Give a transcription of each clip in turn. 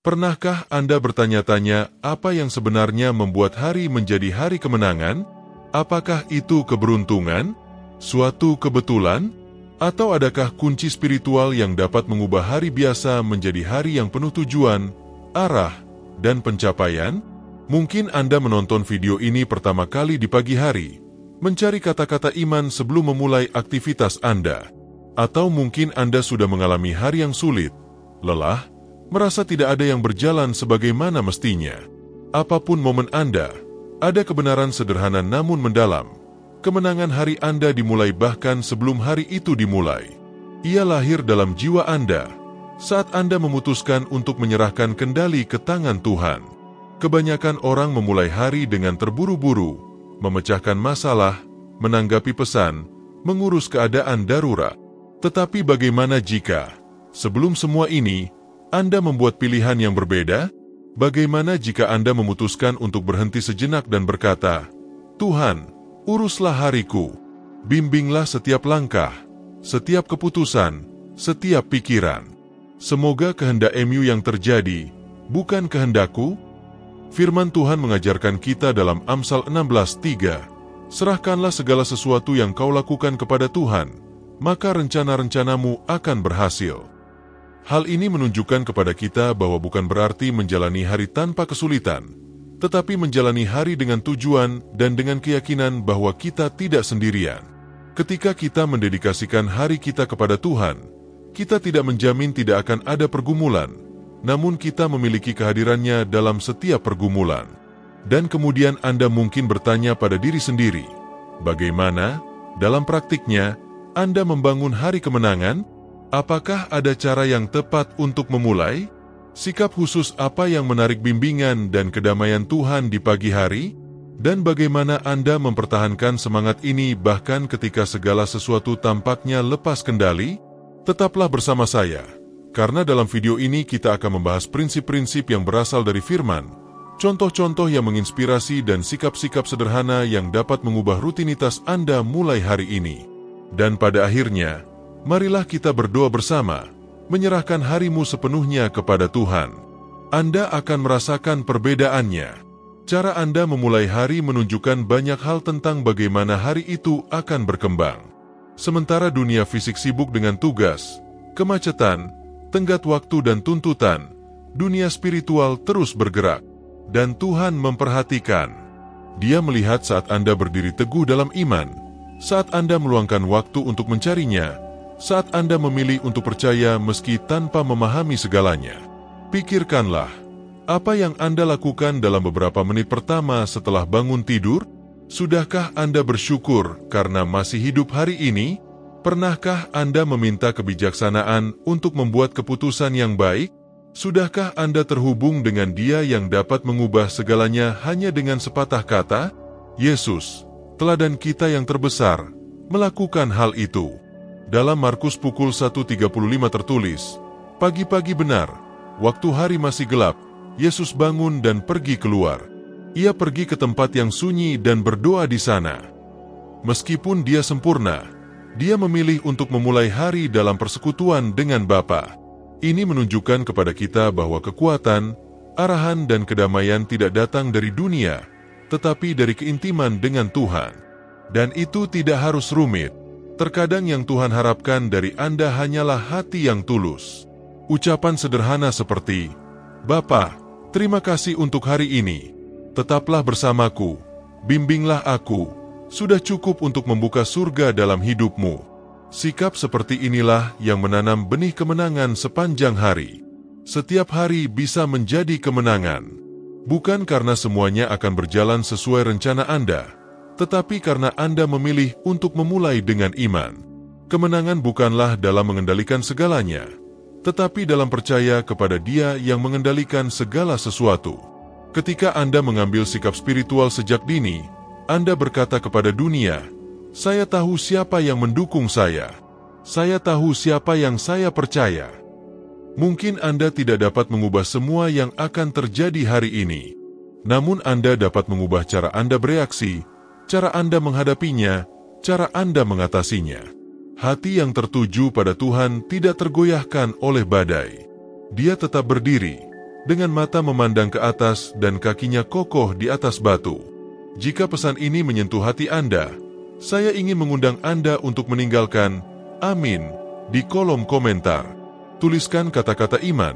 Pernahkah Anda bertanya-tanya apa yang sebenarnya membuat hari menjadi hari kemenangan? Apakah itu keberuntungan, suatu kebetulan, atau adakah kunci spiritual yang dapat mengubah hari biasa menjadi hari yang penuh tujuan, arah, dan pencapaian? Mungkin Anda menonton video ini pertama kali di pagi hari, mencari kata-kata iman sebelum memulai aktivitas Anda. Atau mungkin Anda sudah mengalami hari yang sulit, lelah, merasa tidak ada yang berjalan sebagaimana mestinya. Apapun momen Anda, ada kebenaran sederhana namun mendalam. Kemenangan hari Anda dimulai bahkan sebelum hari itu dimulai. Ia lahir dalam jiwa Anda, saat Anda memutuskan untuk menyerahkan kendali ke tangan Tuhan. Kebanyakan orang memulai hari dengan terburu-buru, memecahkan masalah, menanggapi pesan, mengurus keadaan darurat. Tetapi bagaimana jika, sebelum semua ini, Anda membuat pilihan yang berbeda? Bagaimana jika Anda memutuskan untuk berhenti sejenak dan berkata, "Tuhan, uruslah hariku, bimbinglah setiap langkah, setiap keputusan, setiap pikiran. Semoga kehendak yang terjadi, bukan kehendakku." Firman Tuhan mengajarkan kita dalam Amsal 16:3, "Serahkanlah segala sesuatu yang kau lakukan kepada Tuhan, maka rencana-rencanamu akan berhasil." Hal ini menunjukkan kepada kita bahwa bukan berarti menjalani hari tanpa kesulitan, tetapi menjalani hari dengan tujuan dan dengan keyakinan bahwa kita tidak sendirian. Ketika kita mendedikasikan hari kita kepada Tuhan, kita tidak menjamin tidak akan ada pergumulan, namun kita memiliki kehadirannya dalam setiap pergumulan. Dan kemudian Anda mungkin bertanya pada diri sendiri, bagaimana, dalam praktiknya, Anda membangun hari kemenangan? Apakah ada cara yang tepat untuk memulai? Sikap khusus apa yang menarik bimbingan dan kedamaian Tuhan di pagi hari? Dan bagaimana Anda mempertahankan semangat ini bahkan ketika segala sesuatu tampaknya lepas kendali? Tetaplah bersama saya, karena dalam video ini kita akan membahas prinsip-prinsip yang berasal dari firman, contoh-contoh yang menginspirasi dan sikap-sikap sederhana yang dapat mengubah rutinitas Anda mulai hari ini. Dan pada akhirnya, marilah kita berdoa bersama, menyerahkan harimu sepenuhnya kepada Tuhan. Anda akan merasakan perbedaannya. Cara Anda memulai hari menunjukkan banyak hal tentang bagaimana hari itu akan berkembang. Sementara dunia fisik sibuk dengan tugas, kemacetan, tenggat waktu dan tuntutan, dunia spiritual terus bergerak. Dan Tuhan memperhatikan. Dia melihat saat Anda berdiri teguh dalam iman, saat Anda meluangkan waktu untuk mencarinya, saat Anda memilih untuk percaya meski tanpa memahami segalanya. Pikirkanlah, apa yang Anda lakukan dalam beberapa menit pertama setelah bangun tidur? Sudahkah Anda bersyukur karena masih hidup hari ini? Pernahkah Anda meminta kebijaksanaan untuk membuat keputusan yang baik? Sudahkah Anda terhubung dengan Dia yang dapat mengubah segalanya hanya dengan sepatah kata? Yesus, teladan kita yang terbesar, melakukan hal itu. Dalam Markus pukul 1.35 tertulis, pagi-pagi benar, waktu hari masih gelap, Yesus bangun dan pergi keluar. Ia pergi ke tempat yang sunyi dan berdoa di sana. Meskipun dia sempurna, dia memilih untuk memulai hari dalam persekutuan dengan Bapa. Ini menunjukkan kepada kita bahwa kekuatan, arahan dan kedamaian tidak datang dari dunia, tetapi dari keintiman dengan Tuhan. Dan itu tidak harus rumit. Terkadang yang Tuhan harapkan dari Anda hanyalah hati yang tulus. Ucapan sederhana seperti, "Bapa, terima kasih untuk hari ini. Tetaplah bersamaku, bimbinglah aku," sudah cukup untuk membuka surga dalam hidupmu. Sikap seperti inilah yang menanam benih kemenangan sepanjang hari. Setiap hari bisa menjadi kemenangan. Bukan karena semuanya akan berjalan sesuai rencana Anda, tetapi karena Anda memilih untuk memulai dengan iman. Kemenangan bukanlah dalam mengendalikan segalanya, tetapi dalam percaya kepada Dia yang mengendalikan segala sesuatu. Ketika Anda mengambil sikap spiritual sejak dini, Anda berkata kepada dunia, "Saya tahu siapa yang mendukung saya. Saya tahu siapa yang saya percaya." Mungkin Anda tidak dapat mengubah semua yang akan terjadi hari ini, namun Anda dapat mengubah cara Anda bereaksi, cara Anda menghadapinya, cara Anda mengatasinya. Hati yang tertuju pada Tuhan tidak tergoyahkan oleh badai. Dia tetap berdiri, dengan mata memandang ke atas dan kakinya kokoh di atas batu. Jika pesan ini menyentuh hati Anda, saya ingin mengundang Anda untuk meninggalkan "Amin" di kolom komentar. Tuliskan kata-kata iman,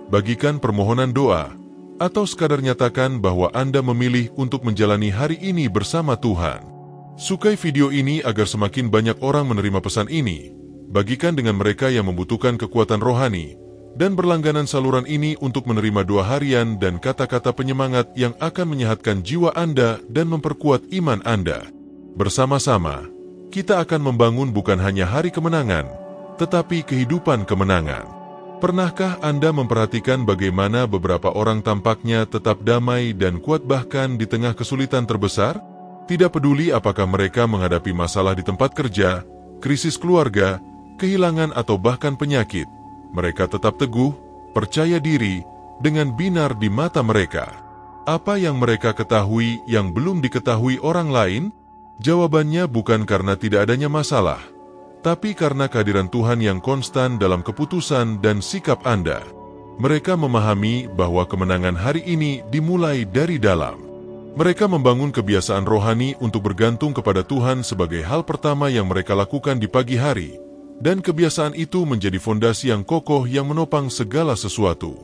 bagikan permohonan doa, atau sekadar nyatakan bahwa Anda memilih untuk menjalani hari ini bersama Tuhan. Sukai video ini agar semakin banyak orang menerima pesan ini. Bagikan dengan mereka yang membutuhkan kekuatan rohani, dan berlangganan saluran ini untuk menerima doa harian dan kata-kata penyemangat yang akan menyehatkan jiwa Anda dan memperkuat iman Anda. Bersama-sama, kita akan membangun bukan hanya hari kemenangan, tetapi kehidupan kemenangan. Pernahkah Anda memperhatikan bagaimana beberapa orang tampaknya tetap damai dan kuat bahkan di tengah kesulitan terbesar? Tidak peduli apakah mereka menghadapi masalah di tempat kerja, krisis keluarga, kehilangan atau bahkan penyakit, mereka tetap teguh, percaya diri, dengan binar di mata mereka. Apa yang mereka ketahui yang belum diketahui orang lain? Jawabannya bukan karena tidak adanya masalah, tapi karena kehadiran Tuhan yang konstan dalam keputusan dan sikap Anda. Mereka memahami bahwa kemenangan hari ini dimulai dari dalam. Mereka membangun kebiasaan rohani untuk bergantung kepada Tuhan sebagai hal pertama yang mereka lakukan di pagi hari, dan kebiasaan itu menjadi fondasi yang kokoh yang menopang segala sesuatu.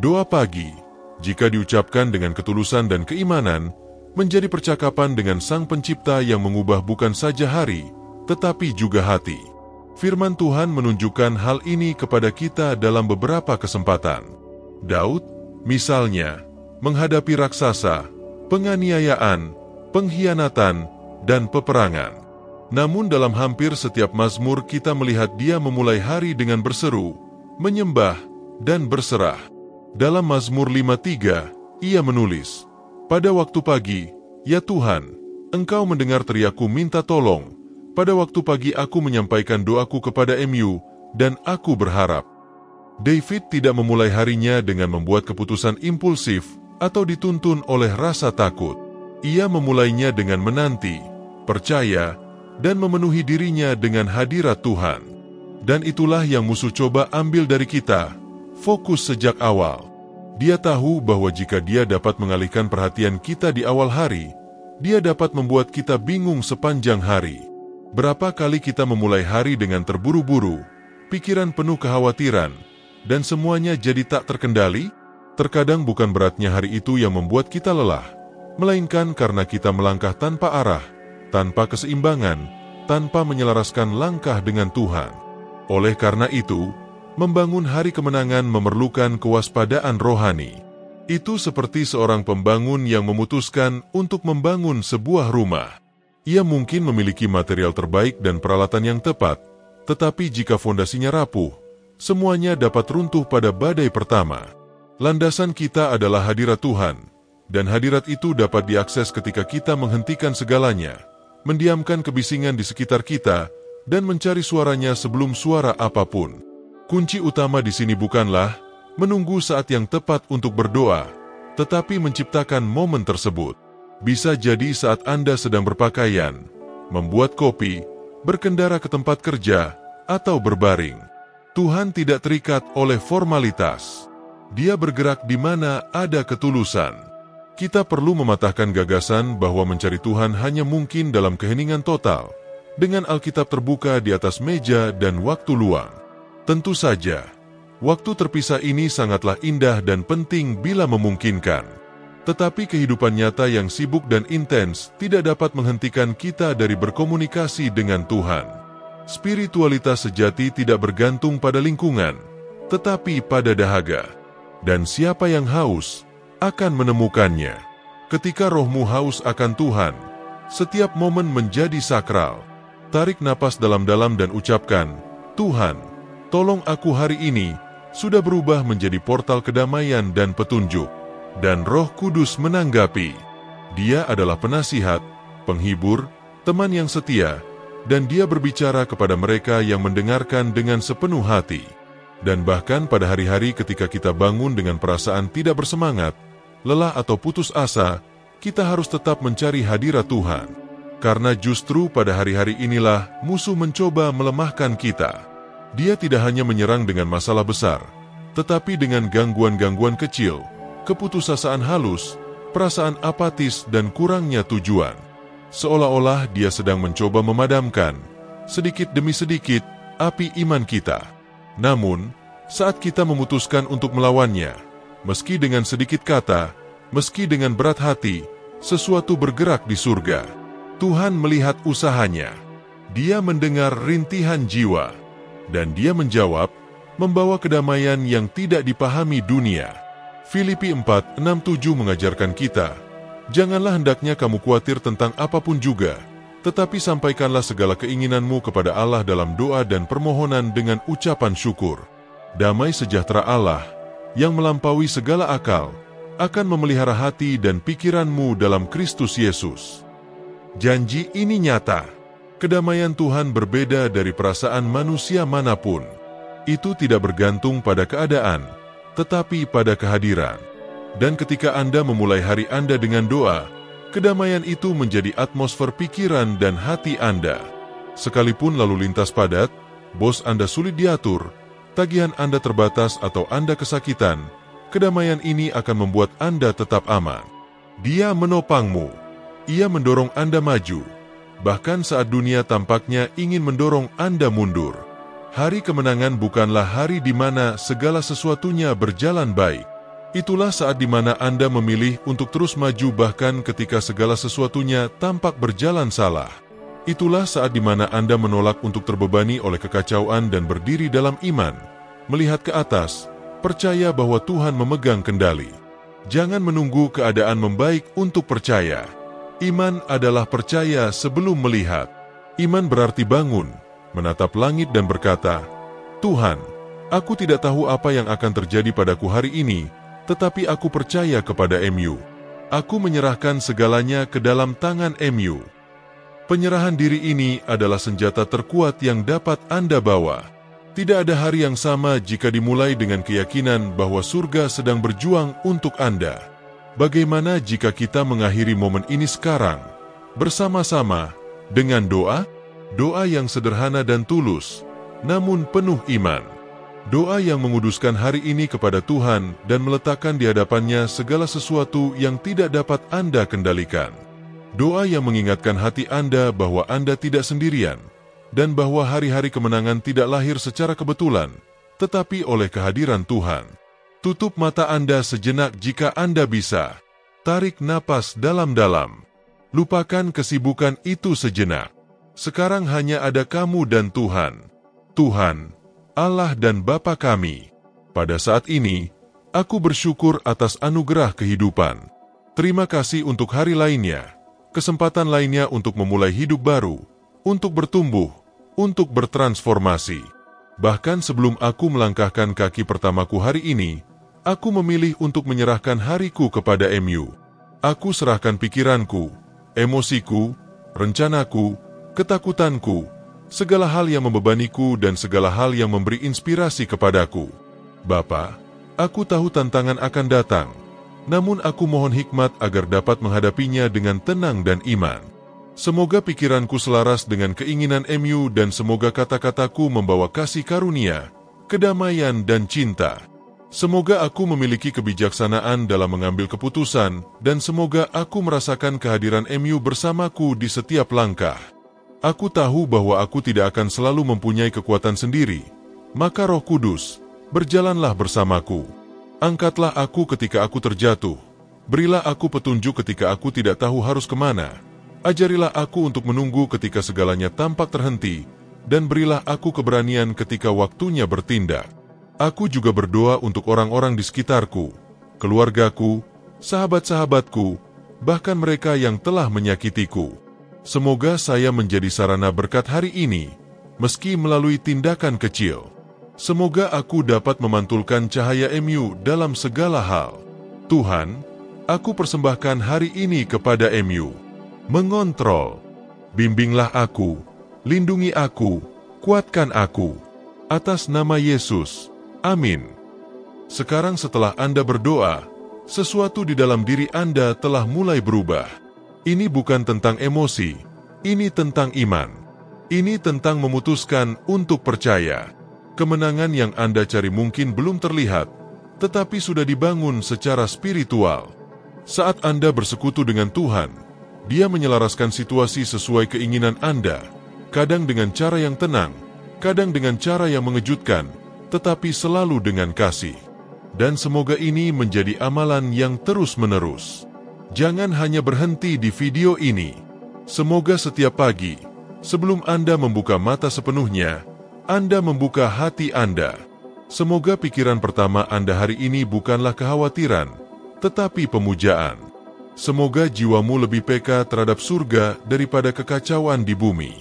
Doa pagi, jika diucapkan dengan ketulusan dan keimanan, menjadi percakapan dengan Sang Pencipta yang mengubah bukan saja hari, tetapi juga hati. Firman Tuhan menunjukkan hal ini kepada kita dalam beberapa kesempatan. Daud, misalnya, menghadapi raksasa, penganiayaan, pengkhianatan, dan peperangan. Namun dalam hampir setiap mazmur kita melihat dia memulai hari dengan berseru, menyembah, dan berserah. Dalam Mazmur 53, ia menulis, "Pada waktu pagi, ya Tuhan, Engkau mendengar teriakku minta tolong. Pada waktu pagi aku menyampaikan doaku kepada MU, dan aku berharap." David tidak memulai harinya dengan membuat keputusan impulsif atau dituntun oleh rasa takut. Ia memulainya dengan menanti, percaya, dan memenuhi dirinya dengan hadirat Tuhan. Dan itulah yang musuh coba ambil dari kita, fokus sejak awal. Dia tahu bahwa jika dia dapat mengalihkan perhatian kita di awal hari, dia dapat membuat kita bingung sepanjang hari. Berapa kali kita memulai hari dengan terburu-buru, pikiran penuh kekhawatiran, dan semuanya jadi tak terkendali? Terkadang bukan beratnya hari itu yang membuat kita lelah, melainkan karena kita melangkah tanpa arah, tanpa keseimbangan, tanpa menyelaraskan langkah dengan Tuhan. Oleh karena itu, membangun hari kemenangan memerlukan kewaspadaan rohani. Itu seperti seorang pembangun yang memutuskan untuk membangun sebuah rumah. Ia mungkin memiliki material terbaik dan peralatan yang tepat, tetapi jika fondasinya rapuh, semuanya dapat runtuh pada badai pertama. Landasan kita adalah hadirat Tuhan, dan hadirat itu dapat diakses ketika kita menghentikan segalanya, mendiamkan kebisingan di sekitar kita, dan mencari suaranya sebelum suara apapun. Kunci utama di sini bukanlah menunggu saat yang tepat untuk berdoa, tetapi menciptakan momen tersebut. Bisa jadi saat Anda sedang berpakaian, membuat kopi, berkendara ke tempat kerja, atau berbaring. Tuhan tidak terikat oleh formalitas. Dia bergerak di mana ada ketulusan. Kita perlu mematahkan gagasan bahwa mencari Tuhan hanya mungkin dalam keheningan total, dengan Alkitab terbuka di atas meja dan waktu luang. Tentu saja, waktu terpisah ini sangatlah indah dan penting bila memungkinkan. Tetapi kehidupan nyata yang sibuk dan intens tidak dapat menghentikan kita dari berkomunikasi dengan Tuhan. Spiritualitas sejati tidak bergantung pada lingkungan, tetapi pada dahaga. Dan siapa yang haus akan menemukannya. Ketika rohmu haus akan Tuhan, setiap momen menjadi sakral. Tarik napas dalam-dalam dan ucapkan, "Tuhan, tolong aku hari ini," sudah berubah menjadi portal kedamaian dan petunjuk. Dan Roh Kudus menanggapi. Dia adalah penasihat, penghibur, teman yang setia, dan dia berbicara kepada mereka yang mendengarkan dengan sepenuh hati. Dan bahkan pada hari-hari ketika kita bangun dengan perasaan tidak bersemangat, lelah atau putus asa, kita harus tetap mencari hadirat Tuhan. Karena justru pada hari-hari inilah musuh mencoba melemahkan kita. Dia tidak hanya menyerang dengan masalah besar, tetapi dengan gangguan-gangguan kecil, keputusasaan halus, perasaan apatis dan kurangnya tujuan. Seolah-olah dia sedang mencoba memadamkan, sedikit demi sedikit, api iman kita. Namun, saat kita memutuskan untuk melawannya, meski dengan sedikit kata, meski dengan berat hati, sesuatu bergerak di surga. Tuhan melihat usahanya. Dia mendengar rintihan jiwa. Dan dia menjawab, membawa kedamaian yang tidak dipahami dunia. Filipi 4:6-7 mengajarkan kita, janganlah hendaknya kamu khawatir tentang apapun juga, tetapi sampaikanlah segala keinginanmu kepada Allah dalam doa dan permohonan dengan ucapan syukur. Damai sejahtera Allah, yang melampaui segala akal, akan memelihara hati dan pikiranmu dalam Kristus Yesus. Janji ini nyata. Kedamaian Tuhan berbeda dari perasaan manusia manapun. Itu tidak bergantung pada keadaan, tetapi pada kehadiran. Dan ketika Anda memulai hari Anda dengan doa, kedamaian itu menjadi atmosfer pikiran dan hati Anda. Sekalipun lalu lintas padat, bos Anda sulit diatur, tagihan Anda terbatas atau Anda kesakitan, kedamaian ini akan membuat Anda tetap aman. Dia menopangmu. Ia mendorong Anda maju. Bahkan saat dunia tampaknya ingin mendorong Anda mundur. Hari kemenangan bukanlah hari di mana segala sesuatunya berjalan baik. Itulah saat di mana Anda memilih untuk terus maju bahkan ketika segala sesuatunya tampak berjalan salah. Itulah saat di mana Anda menolak untuk terbebani oleh kekacauan dan berdiri dalam iman, melihat ke atas, percaya bahwa Tuhan memegang kendali. Jangan menunggu keadaan membaik untuk percaya. Iman adalah percaya sebelum melihat. Iman berarti bangun, menatap langit dan berkata, Tuhan, aku tidak tahu apa yang akan terjadi padaku hari ini, tetapi aku percaya kepada MU. Aku menyerahkan segalanya ke dalam tangan MU. Penyerahan diri ini adalah senjata terkuat yang dapat Anda bawa. Tidak ada hari yang sama jika dimulai dengan keyakinan bahwa surga sedang berjuang untuk Anda. Bagaimana jika kita mengakhiri momen ini sekarang, bersama-sama, dengan doa? Doa yang sederhana dan tulus, namun penuh iman. Doa yang menguduskan hari ini kepada Tuhan dan meletakkan di hadapannya segala sesuatu yang tidak dapat Anda kendalikan. Doa yang mengingatkan hati Anda bahwa Anda tidak sendirian, dan bahwa hari-hari kemenangan tidak lahir secara kebetulan, tetapi oleh kehadiran Tuhan. Tutup mata Anda sejenak jika Anda bisa. Tarik napas dalam-dalam. Lupakan kesibukan itu sejenak. Sekarang hanya ada kamu dan Tuhan. Tuhan, Allah dan Bapa kami. Pada saat ini, aku bersyukur atas anugerah kehidupan. Terima kasih untuk hari lainnya, kesempatan lainnya untuk memulai hidup baru, untuk bertumbuh, untuk bertransformasi. Bahkan sebelum aku melangkahkan kaki pertamaku hari ini, aku memilih untuk menyerahkan hariku kepada MU. Aku serahkan pikiranku, emosiku, rencanaku, ketakutanku, segala hal yang membebaniku dan segala hal yang memberi inspirasi kepadaku. Bapa, aku tahu tantangan akan datang, namun aku mohon hikmat agar dapat menghadapinya dengan tenang dan iman. Semoga pikiranku selaras dengan keinginan MU dan semoga kata-kataku membawa kasih karunia, kedamaian dan cinta. Semoga aku memiliki kebijaksanaan dalam mengambil keputusan dan semoga aku merasakan kehadiran MU bersamaku di setiap langkah. Aku tahu bahwa aku tidak akan selalu mempunyai kekuatan sendiri, maka Roh Kudus, berjalanlah bersamaku. Angkatlah aku ketika aku terjatuh, berilah aku petunjuk ketika aku tidak tahu harus kemana. Ajarilah aku untuk menunggu ketika segalanya tampak terhenti, dan berilah aku keberanian ketika waktunya bertindak. Aku juga berdoa untuk orang-orang di sekitarku, keluargaku, sahabat-sahabatku, bahkan mereka yang telah menyakitiku. Semoga saya menjadi sarana berkat hari ini, meski melalui tindakan kecil. Semoga aku dapat memantulkan cahaya MU dalam segala hal. Tuhan, aku persembahkan hari ini kepada MU. Mengontrol, bimbinglah aku, lindungi aku, kuatkan aku. Atas nama Yesus, amin. Sekarang setelah Anda berdoa, sesuatu di dalam diri Anda telah mulai berubah. Ini bukan tentang emosi, ini tentang iman. Ini tentang memutuskan untuk percaya. Kemenangan yang Anda cari mungkin belum terlihat, tetapi sudah dibangun secara spiritual. Saat Anda bersekutu dengan Tuhan, Dia menyelaraskan situasi sesuai keinginan Anda, kadang dengan cara yang tenang, kadang dengan cara yang mengejutkan, tetapi selalu dengan kasih. Dan semoga ini menjadi amalan yang terus-menerus. Jangan hanya berhenti di video ini. Semoga setiap pagi, sebelum Anda membuka mata sepenuhnya, Anda membuka hati Anda. Semoga pikiran pertama Anda hari ini bukanlah kekhawatiran, tetapi pemujaan. Semoga jiwamu lebih peka terhadap surga daripada kekacauan di bumi.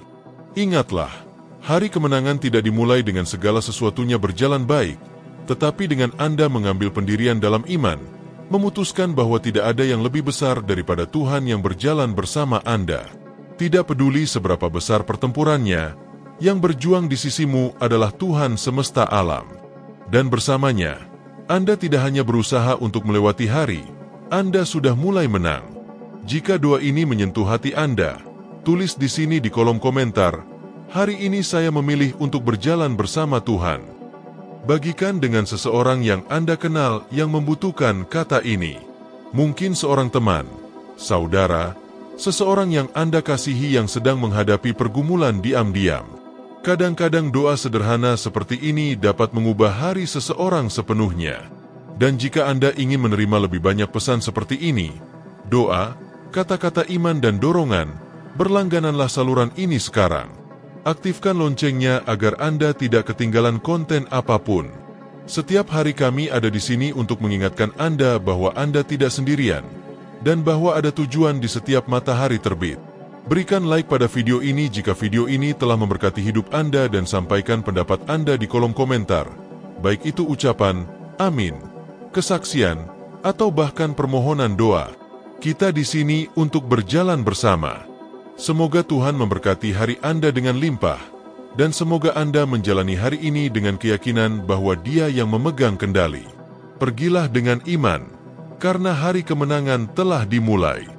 Ingatlah, hari kemenangan tidak dimulai dengan segala sesuatunya berjalan baik, tetapi dengan Anda mengambil pendirian dalam iman, memutuskan bahwa tidak ada yang lebih besar daripada Tuhan yang berjalan bersama Anda. Tidak peduli seberapa besar pertempurannya, yang berjuang di sisimu adalah Tuhan semesta alam. Dan bersamanya, Anda tidak hanya berusaha untuk melewati hari, Anda sudah mulai menang. Jika doa ini menyentuh hati Anda, tulis di sini di kolom komentar, "Hari ini saya memilih untuk berjalan bersama Tuhan." Bagikan dengan seseorang yang Anda kenal yang membutuhkan kata ini. Mungkin seorang teman, saudara, seseorang yang Anda kasihi yang sedang menghadapi pergumulan diam-diam. Kadang-kadang doa sederhana seperti ini dapat mengubah hari seseorang sepenuhnya. Dan jika Anda ingin menerima lebih banyak pesan seperti ini, doa, kata-kata iman dan dorongan, berlanggananlah saluran ini sekarang. Aktifkan loncengnya agar Anda tidak ketinggalan konten apapun. Setiap hari kami ada di sini untuk mengingatkan Anda bahwa Anda tidak sendirian, dan bahwa ada tujuan di setiap matahari terbit. Berikan like pada video ini jika video ini telah memberkati hidup Anda dan sampaikan pendapat Anda di kolom komentar. Baik itu ucapan, amin, kesaksian, atau bahkan permohonan doa. Kita di sini untuk berjalan bersama. Semoga Tuhan memberkati hari Anda dengan limpah, dan semoga Anda menjalani hari ini dengan keyakinan bahwa Dia yang memegang kendali. Pergilah dengan iman, karena hari kemenangan telah dimulai.